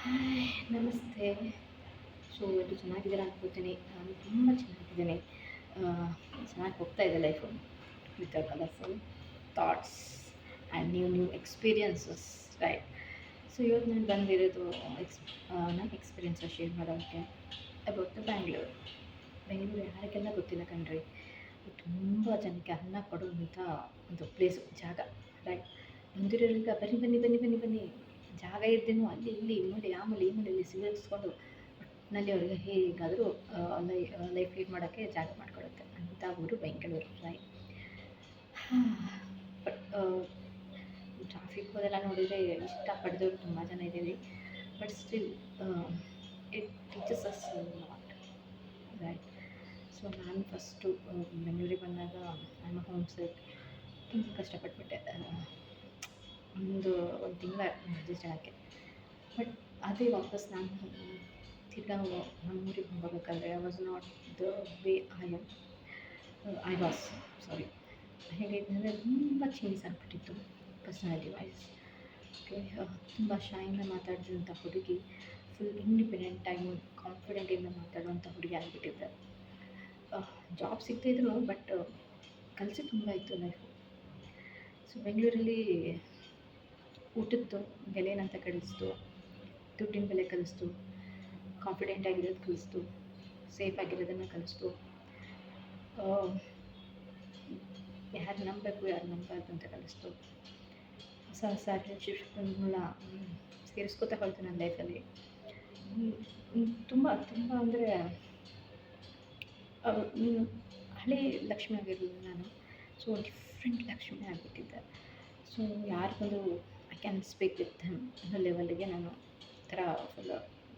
Hi ನಮಸ್ತೆ. So ಇದು ಚೆನ್ನಾಗಿದ್ದೀರಾ ಅನ್ಕೋತೀನಿ. ನಾನು ತುಂಬ ಚೆನ್ನಾಗಿದ್ದೀನಿ. ಚೆನ್ನಾಗಿ ಹೋಗ್ತಾ ಇದೆ life with colourful thoughts and new experiences, right. So ಇವತ್ತು ನಾನು ಬಂದಿರೋದು ನನ್ನ ಎಕ್ಸ್ಪೀರಿಯನ್ಸ ಶೇರ್ ಮಾಡೋಕ್ಕೆ ಅಬೌಟ್ ದ ಬೆಂಗಳೂರು ಯಾರಿಗೆಲ್ಲ ಗೊತ್ತಿಲ್ಲ ಕಣ್ರಿ. ತುಂಬ ಜನಕ್ಕೆ ಅನ್ನ ಕೊಡುವಂಥ ಒಂದು ಪ್ಲೇಸು, ಜಾಗ, ರೈಟ್. ಬಂದಿರೋರಿಗೆ ಬನ್ನಿ ಬನ್ನಿ ಬನ್ನಿ ಬನ್ನಿ ಬನ್ನಿ, ಜಾಗ ಇದ್ದೇನೋ ಅಲ್ಲಿ ಇಲ್ಲಿ ಮೂಲೆ ಆ ಮೂಲೆ ಈ ಮೂಲೆಯಲ್ಲಿ ಸಿಗಿಸ್ಕೊಂಡು ಒಟ್ಟಿನಲ್ಲಿ ಅವರಿಗೆ ಹೇಗಾದರೂ ಲೈಫ್ ಲೀಡ್ ಮಾಡೋಕ್ಕೆ ಜಾಗ ಮಾಡಿಕೊಡುತ್ತೆ ಅಂಥ ಊರು ಬೆಂಗಳೂರು, ರೈಟ್. ಬಟ್ ಟ್ರಾಫಿಕ್ ಅದೆಲ್ಲ ನೋಡಿದರೆ ಇಷ್ಟಪಡಿದವರು ತುಂಬ ಜನ ಇದ್ದೀವಿ. But still it teaches us not, right. So ನಾನು ಫಸ್ಟು ಬೆಂಗಳೂರಿಗೆ ಬಂದಾಗ ನಾನು ಹೋಮ್ ಸಿಕ್ ತುಂಬ ಕಷ್ಟಪಟ್ಬಿಟ್ಟೆ. ಒಂದು ತಿಂಗಳ ಅಡ್ಜಸ್ಟ್ ಆಗೋಕ್ಕೆ. ಬಟ್ ಅದೇ ವಾಪಸ್ ನಾನು ತಿರ್ಗಾ ನಮ್ಮೂರಿಗೆ ಹೋಗಬೇಕಾದ್ರೆ I was not the way I was sorry ಹೇಗಿದ್ದಂದರೆ ತುಂಬ ಚೇಂಜಸ್ ಆಗಿಬಿಟ್ಟಿತ್ತು ಪರ್ಸ್ನಾಲಿಟಿ ವೈಸ್. ಓಕೆ, ತುಂಬ ಶೈಯಿಂದ ಮಾತಾಡಿದಂಥ ಹುಡುಗಿ ಫುಲ್ ಇಂಡಿಪೆಂಡೆಂಟ್ ಆಗಿ ಕಾನ್ಫಿಡೆಂಟಿಂದ ಮಾತಾಡುವಂಥ ಹುಡುಗಿ ಆಗಿಬಿಟ್ಟಿದ್ದೆ. ಜಾಬ್ ಸಿಗ್ತಾಯಿದ್ರು, ಬಟ್ ಕಲಿಸಿ ತುಂಬ ಇತ್ತು ಲೈಫು. ಸೊ ಬೆಂಗಳೂರಲ್ಲಿ ಊಟದ್ದು ಬೆಲೆ ಏನಂತ ಕಲಿಸ್ತು, ದುಡ್ಡಿನ ಬೆಲೆ ಕಲಿಸ್ತು, ಕಾನ್ಫಿಡೆಂಟ್ ಆಗಿರೋದು ಕಲಿಸ್ತು, ಸೇಫ್ ಆಗಿರೋದನ್ನು ಕಲಿಸ್ತು, ಯಾರು ನಂಬಬೇಕು ಯಾರು ನಂಬಬಾರ್ದು ಅಂತ ಕಲಿಸ್ತು. ಹೊಸ ಹೊಸ ರಿಲೇಶನ್ಶಿಪ್ಗಳನ್ನ ಸೇರಿಸ್ಕೊತಾ ಹೋಯ್ತು ನನ್ನ ಲೈಫಲ್ಲಿ. ತುಂಬ ತುಂಬ ಅಂದರೆ ಹಳೆ ಲಕ್ಷ್ಮಿ ಆಗಿರಲಿಲ್ಲ ನಾನು. ಸೊ ಡಿಫ್ರೆಂಟ್ ಲಕ್ಷ್ಮಿ ಆಗಿಬಿಟ್ಟಿದ್ದೆ. ಸೊ ಯಾರು ಬಂದು I can speak with them ಅನ್ನೋ ಲೆವೆಲ್ಗೆ ನಾನು ಥರ ಫುಲ್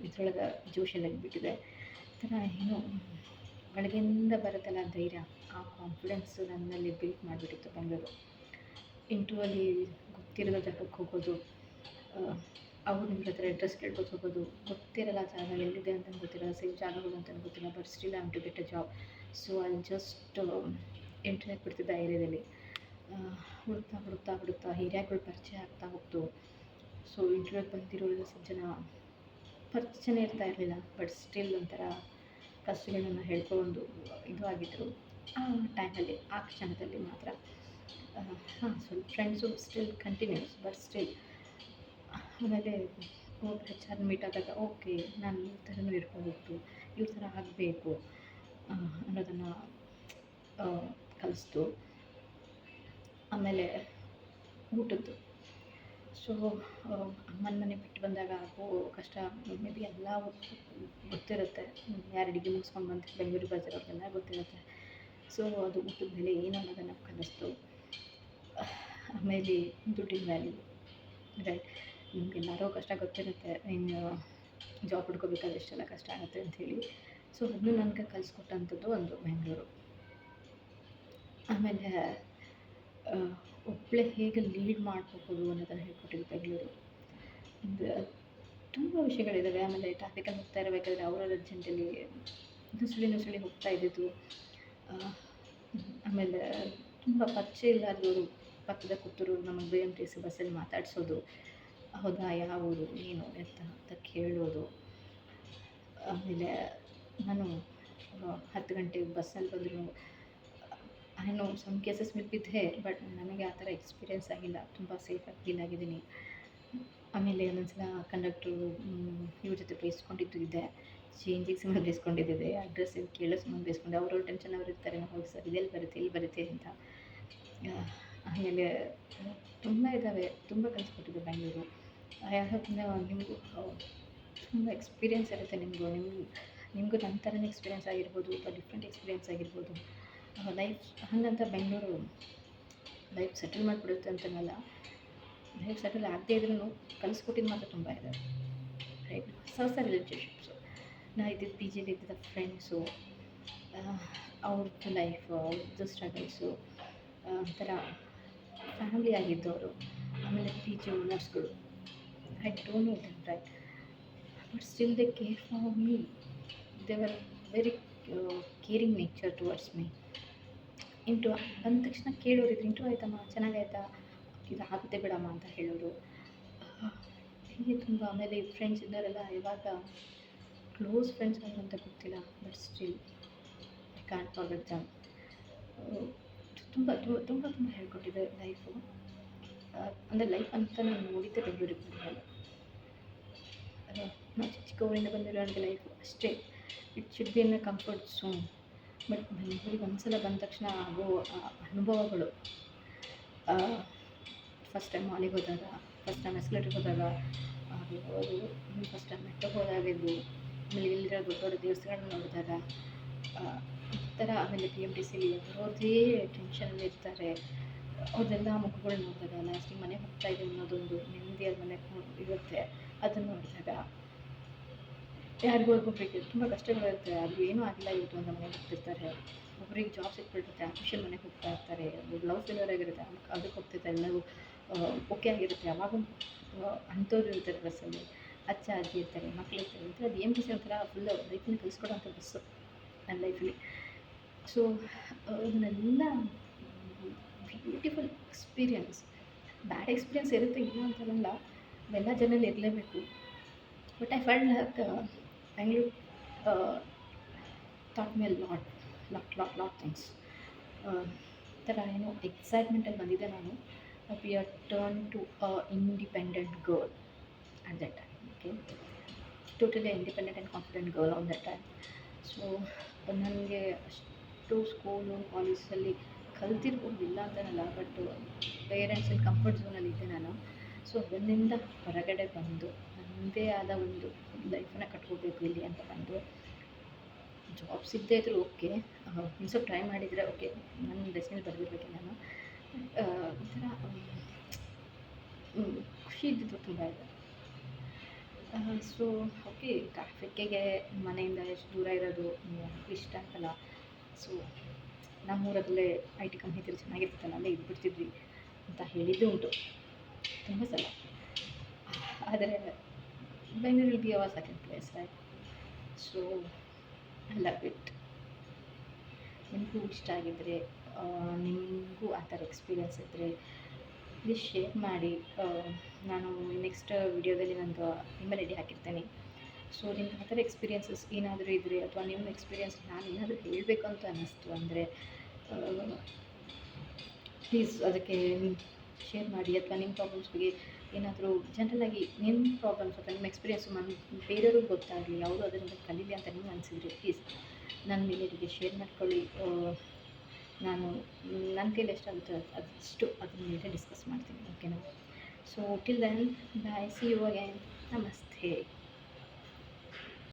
ಇದ್ರೊಳಗೆ ಜೋಶಲ್ಲಾಗಿಬಿಟ್ಟಿದೆ. ಥರ ಏನು ಒಳಗಿಂದ ಬರುತ್ತಲ್ಲ ಧೈರ್ಯ, ಆ ಕಾನ್ಫಿಡೆನ್ಸು ನನ್ನಲ್ಲಿ ಬಿಲ್ಟ್ ಮಾಡಿಬಿಟ್ಟಿತ್ತು ಬೆಂಗಳೂರು. ಇಂಟರ್ವ್ಯೂವಲ್ಲಿ ಗೊತ್ತಿರೋ ಜಾಗಕ್ಕೆ ಹೋಗೋದು, ಅವ್ರು ನಿಮ್ಮ ಹತ್ರ ಅಡ್ರೆಸ್ ಕೇಳ್ಬೋದು ಹೋಗೋದು, ಗೊತ್ತಿರಲ್ಲ ಜಾಗ ಎಲ್ಲಿದೆ ಅಂತ ಗೊತ್ತಿರಲ್ಲ, ಸೇಫ್ ಜಾಗಗಳು ಅಂತ ಗೊತ್ತಿಲ್ಲ. But still I am to get a job. So ಅಲ್ಲಿ ಜಸ್ಟ್ ಎಂಟ್ರಿ ಆಗಿಬಿಡ್ತಿದ್ದೆ ಆ ಏರಿಯಾದಲ್ಲಿ. ಹುಡುಕ್ತಾ ಹುಡುಕ್ತಾ ಹುಡುಕ್ತಾ ಏರಿಯಾಗಳು ಪರಿಚಯ ಆಗ್ತಾ ಹೋಗ್ತು. ಸೊ ಇಂಟರ್ವ್ಯೂಗೆ ಬಂದಿರೋರು ಸ್ವಲ್ಪ ಜನ ಪರಿಚಯನೇ ಇರ್ತಾ ಇರಲಿಲ್ಲ. ಬಟ್ ಸ್ಟಿಲ್ ಒಂಥರ ಕಷ್ಟಗಳನ್ನ ಹೇಳ್ಕೊಂಡು ಇದು ಆಗಿದ್ದರು ಆ ಟೈಮಲ್ಲಿ, ಆ ಕ್ಷಣದಲ್ಲಿ ಮಾತ್ರ. ಸ್ವಲ್ಪ friends still continues, but still ಆಮೇಲೆ ಒಬ್ಬರು ಹೆಚ್ ಆರ್ ಮೀಟ್ ಆದಾಗ ಓಕೆ ನಾನು ಈ ಥರನೂ ಇರ್ಬೋದಿತ್ತು, ಈ ಥರ ಆಗಬೇಕು ಅನ್ನೋದನ್ನು ಕಲಿಸ್ತು. ಆಮೇಲೆ ಊಟದ್ದು, ಸೊ ಅಮ್ಮನ ಮನೆ ಬಿಟ್ಟು ಬಂದಾಗ ಆಗೋ ಕಷ್ಟ ಮೇ ಬಿ ಎಲ್ಲ ಗೊತ್ತಿರುತ್ತೆ. ಯಾರು ಅಡುಗೆ ಮುಗಿಸ್ಕೊಂಡು ಬಂದು ಬೆಂಗಳೂರಿಗೆ ಬರ್ತಿರೋರಿಗೆಲ್ಲ ಗೊತ್ತಿರುತ್ತೆ. ಸೊ ಅದು ಊಟದ ಬೆಲೆ ಏನು ಅನ್ನೋದನ್ನು ಕಲಿಸ್ತು. ಆಮೇಲೆ ದುಡ್ಡಿನ ವ್ಯಾಲ್ಯೂ, ರೈಟ್. ನಿಮಗೆಲ್ಲರೂ ಕಷ್ಟ ಗೊತ್ತಿರುತ್ತೆ, ಇನ್ನು ಜಾಬ್ ಹುಡ್ಕೋಬೇಕಾದ್ರೆ ಎಷ್ಟೆಲ್ಲ ಕಷ್ಟ ಆಗುತ್ತೆ ಅಂಥೇಳಿ. ಸೊ ಅದನ್ನು ನನಗೆ ಕಲಿಸ್ಕೊಟ್ಟಂಥದ್ದು ಒಂದು ಬೆಂಗಳೂರು. ಆಮೇಲೆ ಒಬ್ಬಳೇ ಹೇಗೆ ಲೀಡ್ ಮಾಡಬಹುದು ಅನ್ನೋದನ್ನು ಹೇಳ್ಕೊಟ್ಟಿದ್ದು ಬೆಂಗಳೂರು. ತುಂಬ ವಿಷಯಗಳಿದ್ದಾವೆ. ಆಮೇಲೆ ಟ್ರಾಫಿಕಲ್ಲಿ ಹೋಗ್ತಾ ಇರಬೇಕಾದ್ರೆ ಅವರ ಅರ್ಜೆಂಟಲ್ಲಿ ನುಸುಳಿ ಹೋಗ್ತಾ ಇದ್ದಿದ್ದು. ಆಮೇಲೆ ತುಂಬ ಪರಿಚಯ ಇಲ್ಲಾರ್ದವರು ಪಕ್ಕದ ಕೂತರು ನಮಗೆ BMTC ಬಸ್ಸಲ್ಲಿ ಮಾತಾಡಿಸೋದು, ಹೌದಾ ಯಾವ ಊರು ಏನು ಅಂತ ಕೇಳೋದು. ಆಮೇಲೆ ನಾನು 10 ಗಂಟೆಗೆ ಬಸ್ಸಲ್ಲಿ ಬಂದರೂ I know some cases will be there, but ನನಗೆ ಆ ಥರ ಎಕ್ಸ್ಪೀರಿಯೆನ್ಸ್ ಆಗಿಲ್ಲ. ತುಂಬ ಸೇಫಾಗಿ ಫೀಲ್ ಆಗಿದ್ದೀನಿ. ಆಮೇಲೆ ಒಂದೊಂದ್ಸಲ ಕಂಡಕ್ಟ್ರು ಇವ್ರ ಜೊತೆ ಬೇಯಿಸ್ಕೊಂಡಿದ್ದು ಇದೆ, ಚೇಂಜಿಗೆ ಸುಮ್ಮನೆ ಬೇಯಿಸ್ಕೊಂಡಿದ್ದಿದೆ, ಅಡ್ರೆಸ್ ಕೇಳೋ ಸುಮ್ಮನೆ ಬೇಯಿಸ್ಕೊಂಡೆ. ಅವ್ರ ಟೆನ್ಷನ್ ಅವ್ರು ಇರ್ತಾರೆ, ಹೌದು ಸರ್ ಇದೆಲ್ಲಿ ಬರುತ್ತೆ ಇಲ್ಲಿ ಬರುತ್ತೆ ಅಂತ. ಆಮೇಲೆ ತುಂಬ ಇದ್ದಾವೆ, ತುಂಬ ಕಲಿಸ್ಕೊಟ್ಟಿದೆ ಬೆಂಗಳೂರು. ನಿಮಗೂ ತುಂಬ ಎಕ್ಸ್ಪೀರಿಯೆನ್ಸ್ ಇರುತ್ತೆ. ನಿಮಗೂ ನನ್ನ ಥರನೇ ಎಕ್ಸ್ಪೀರಿಯೆನ್ಸ್ ಆಗಿರ್ಬೋದು, ಅಥವಾ ಡಿಫ್ರೆಂಟ್ ಎಕ್ಸ್ಪೀರಿಯೆನ್ಸ್ ಆಗಿರ್ಬೋದು. ಲೈಫ್ ಹಂಗಂತ ಬೆಂಗಳೂರು ಲೈಫ್ ಸೆಟಲ್ ಮಾಡಿಬಿಡುತ್ತೆ ಅಂತನಲ್ಲ, ಲೈಫ್ ಸೆಟಲ್ ಆಗದೇ ಇದ್ರೂ ಕಲಿಸ್ಕೊಟ್ಟಿದ್ದು ಮಾತ್ರ ತುಂಬ ಇದೆ, ರೈಟ್. ಹೊಸ ರಿಲೇಷನ್ಶಿಪ್ಸು, ನಾ ಇದ್ದಿದ್ದು ಪಿ ಜಿಲಿ ಇದ್ದಿದ್ದ ಫ್ರೆಂಡ್ಸು, ಅವ್ರದ್ದು ಲೈಫು, ಅವ್ರದ್ದು ಸ್ಟ್ರಗಲ್ಸು, ಒಂಥರ ಫ್ಯಾಮಿಲಿ ಆಗಿದ್ದವರು. ಆಮೇಲೆ ಪಿ ಜಿ ಓನರ್ಸ್ಗಳು, I don't know them, right. But still they care for me. They were very caring nature towards me. ಬಂದ ತಕ್ಷಣ ಕೇಳೋರಿದ್ರು, ಇಂಟರ್ವ್ಯೂ ಆಯ್ತಮ್ಮ ಚೆನ್ನಾಗಾಯ್ತಾ, ಇದು ಆಗುತ್ತೆ ಬಿಡಮ್ಮ ಅಂತ ಹೇಳೋರು. ಹೀಗೆ ತುಂಬ. ಆಮೇಲೆ ಫ್ರೆಂಡ್ಸ್ ಇದ್ದವರೆಲ್ಲ ಇವಾಗ ಕ್ಲೋಸ್ ಫ್ರೆಂಡ್ಸ್ ಅಂತ ಗೊತ್ತಿಲ್ಲ, but still I can't forget them. ತುಂಬ ತುಂಬ ತುಂಬ ತುಂಬ ಹೇಳ್ಕೊಟ್ಟಿದೆ ಲೈಫು. ಅಂದರೆ ಲೈಫ್ ಅಂತ ನಾನು ನೋಡಿದ್ದೆ ಬೆಂಗಳೂರಿಗೆ ಬಂದಮೇಲೆ. ನಾವು ಚಿಕ್ಕ ಊರಿಂದ ಬಂದಿರೋ ನನಗೆ ಲೈಫು ಅಷ್ಟೇ. It should be in a comfort zone. But ಬೆಂಗಳೂರಿಗೆ ಒಂದ್ಸಲ ಬಂದ ತಕ್ಷಣ ಆಗೋ ಅನುಭವಗಳು, ಫಸ್ಟ್ ಟೈಮ್ ಮಾಲಿಗೆ ಹೋದಾಗ, ಫಸ್ಟ್ ಟೈಮ್ ಎಸ್ಕಲೇಟ್ರಿಗೆ ಹೋದಾಗ ಆಗಿರ್ಬೋದು, ಫಸ್ಟ್ ಟೈಮ್ ಮೆಟ್ರೋಗೆ ಹೋದಾಗಿದ್ದು, ಆಮೇಲೆ ಇಲ್ಲಿರೋ ದೊಡ್ಡ ದೊಡ್ಡ ದೇವಸ್ಥಾನಗಳನ್ನ ನೋಡಿದಾಗ ಈ ಥರ. ಆಮೇಲೆ ಪಿ ಎಮ್ ಟಿ ಸಿಲಿ ಅವ್ರದ್ದೇ ಟೆನ್ಷನಲ್ಲಿ ಇರ್ತಾರೆ, ಅವ್ರದ್ದೆಲ್ಲ ಮುಖಗಳು ನೋಡಿದಾಗ ಲಾಸ್ಟಿಗೆ ಮನೆಗೆ ಹೋಗ್ತಾ ಇದ್ದೀವಿ ಅನ್ನೋದೊಂದು ನೆಮ್ಮದಿಯಾದ ಮನೆ ಇರುತ್ತೆ. ಅದನ್ನು ನೋಡಿದಾಗ ಯಾರಿಗೂ ಒಬ್ಬೊಬ್ಬರಿಗೆ ತುಂಬ ಕಷ್ಟಗಳಿರುತ್ತೆ. ಅದು ಏನೂ ಆಗಿಲ್ಲ ಇವತ್ತು ಅಂತ ಮನೆಗೆ ಹೋಗ್ತಿರ್ತಾರೆ. ಒಬ್ಬರಿಗೆ ಜಾಬ್ ಸಿಕ್ಬಿಟ್ಟಿರುತ್ತೆ, ಅಫಿಷಿಯಲ್ ಮನೆಗೆ ಹೋಗ್ತಾ ಇರ್ತಾರೆ. ಒಬ್ಬರು ಲವ್ ಫೇಲ್ಯೂರ್ ಆಗಿರುತ್ತೆ, ಅದಕ್ಕೆ ಹೋಗ್ತಿರ್ತಾರೆ. ಎಲ್ಲವೂ ಓಕೆ ಆಗಿರುತ್ತೆ. ಯಾವಾಗೂ ಅಂಥವ್ರು ಇರ್ತಾರೆ ಬಸ್ಸಲ್ಲಿ, ಅಜ್ಜ ಅಜ್ಜಿ ಇರ್ತಾರೆ, ಮಕ್ಳು ಇರ್ತಾರೆ. ಒಂಥರ ಅದು ಏನು ಖುಷಿ, ಒಂಥರ ಫುಲ್ ಲೈಫನ್ನು ಕಲಿಸ್ಕೊಡೋಂಥ ಬಸ್ಸು ನನ್ನ ಲೈಫಲ್ಲಿ. ಸೊ ಅದನ್ನೆಲ್ಲ ಬ್ಯೂಟಿಫುಲ್ ಎಕ್ಸ್ಪೀರಿಯನ್ಸ್. ಬ್ಯಾಡ್ ಎಕ್ಸ್ಪೀರಿಯನ್ಸ್ ಇರುತ್ತೆ, ಇಲ್ಲ ಅಂತಲ್ಲ, ಅವೆಲ್ಲ ಜನಲ್ಲಿ ಇರಲೇಬೇಕು. But I felt like Bengaluru thought me lot things. ಥರ ಏನೋ ಎಕ್ಸೈಟ್ಮೆಂಟಲ್ಲಿ ಬಂದಿದ್ದೆ ನಾನು. We are turn to independent girl at that time. Okay, totally independent and confident girl on that time. So ನನಗೆ ಅಷ್ಟು ಸ್ಕೂಲು ಕಾಲೇಜಲ್ಲಿ ಕಲ್ತಿರ್ಬೋದು, ಇಲ್ಲ ಅಂತನಲ್ಲ, ಬಟ್ ಪೇರೆಂಟ್ಸಿನ ಕಂಫರ್ಟ್ ಝೋನಲ್ಲಿ ಇದ್ದೆ ನಾನು. ಸೊ ಅದರಿಂದ ಹೊರಗಡೆ ಬಂದು ನನ್ನದೇ ಆದ ಒಂದು ಲೈಫನ್ನು ಕಟ್ಕೋಬೇಕು ಇಲ್ಲಿ ಅಂತ ಬಂದು, ಜಾಬ್ ಸಿಗದೇ ಇದ್ದರೂ ಓಕೆ, ಸ್ವಲ್ಪ ಟ್ರೈ ಮಾಡಿದರೆ ಓಕೆ, ನನ್ನ ಡೆಸ್ಟಿನಿ ಬರೆದಿರ್ಬೇಕು ನಾನು. ಒಂಥರ ಖುಷಿ ಇದ್ದಿದ್ದು ತುಂಬ ಇದೆ. ಸೊ ಓಕೆ, ಟ್ರಾಫಿಕ್ಕಿಗೆ ಮನೆಯಿಂದ ಎಷ್ಟು ದೂರ ಇರೋದು ಇಷ್ಟ ಆಗಲ್ಲ. ಸೊ ನಮ್ಮೂರಲ್ಲೇ ಐ ಟಿ ಕಂಪ್ನಿ ಇದ್ರೆ ಚೆನ್ನಾಗಿರ್ತಲ್ಲ, ಅಲ್ಲೇ ಇದ್ಬಿಡ್ತಿದ್ವಿ ಅಂತ ಹೇಳಿದ್ದು ಉಂಟು ತುಂಬ ಸಲ. ಆದರೆ Bengaluru be our second place, right? So I love it. ನಿಮಗೂ ಇಷ್ಟ ಆಗಿದ್ದರೆ, ನಿಮಗೂ ಆ ಥರ ಎಕ್ಸ್ಪೀರಿಯೆನ್ಸ್ ಇದ್ದರೆ ಪ್ಲೀಸ್ ಶೇರ್ ಮಾಡಿ. ನಾನು ನೆಕ್ಸ್ಟ್ ವಿಡಿಯೋದಲ್ಲಿ ನಂದು ಇಮೇಲ್ ಐ ಡಿ ಹಾಕಿರ್ತೇನೆ. ಸೊ ನಿಮ್ಗೆ ಆ ಥರ ಎಕ್ಸ್ಪೀರಿಯೆನ್ಸಸ್ ಏನಾದರೂ ಇದ್ದರೆ, ಅಥವಾ ನಿಮ್ಮ ಎಕ್ಸ್ಪೀರಿಯೆನ್ಸ್ ನಾನು ಏನಾದರೂ ಹೇಳಬೇಕು ಅಂತ ಅನ್ನಿಸ್ತು ಅಂದರೆ ಪ್ಲೀಸ್ ಅದಕ್ಕೆ ಶೇರ್ ಮಾಡಿ. ಅಥವಾ ನಿಮ್ಮ ಪ್ರಾಬ್ಲಮ್ಸ್ ಬಗ್ಗೆ ಏನಾದರೂ ಜನರಲಾಗಿ ನಿಮ್ಮ ಪ್ರಾಬ್ಲಮ್ಸ್ ಅಥವಾ ನಿಮ್ಮ ಎಕ್ಸ್ಪೀರಿಯೆನ್ಸು ಬೇರೆಯವ್ರಿಗೆ ಗೊತ್ತಾಗಲಿ, ಅವರು ಅದರಿಂದ ಕಲೀಲಿ ಅಂತ ನಿಮ್ಗೆ ಅನಿಸಿದ್ರೆ ಪ್ಲೀಸ್ ನನ್ನ ಮೇಲೆಗೆ ಶೇರ್ ಮಾಡ್ಕೊಳ್ಳಿ. ನಾನು ನನ್ನ ಕೈಲಿ ಎಷ್ಟಾಗುತ್ತೆ ಅದಷ್ಟು ಅದ್ರ ಮೇಲೆ ಡಿಸ್ಕಸ್ ಮಾಡ್ತೀನಿ, ಓಕೆನಾ? So till then bye, see you again, ನಮಸ್ತೆ.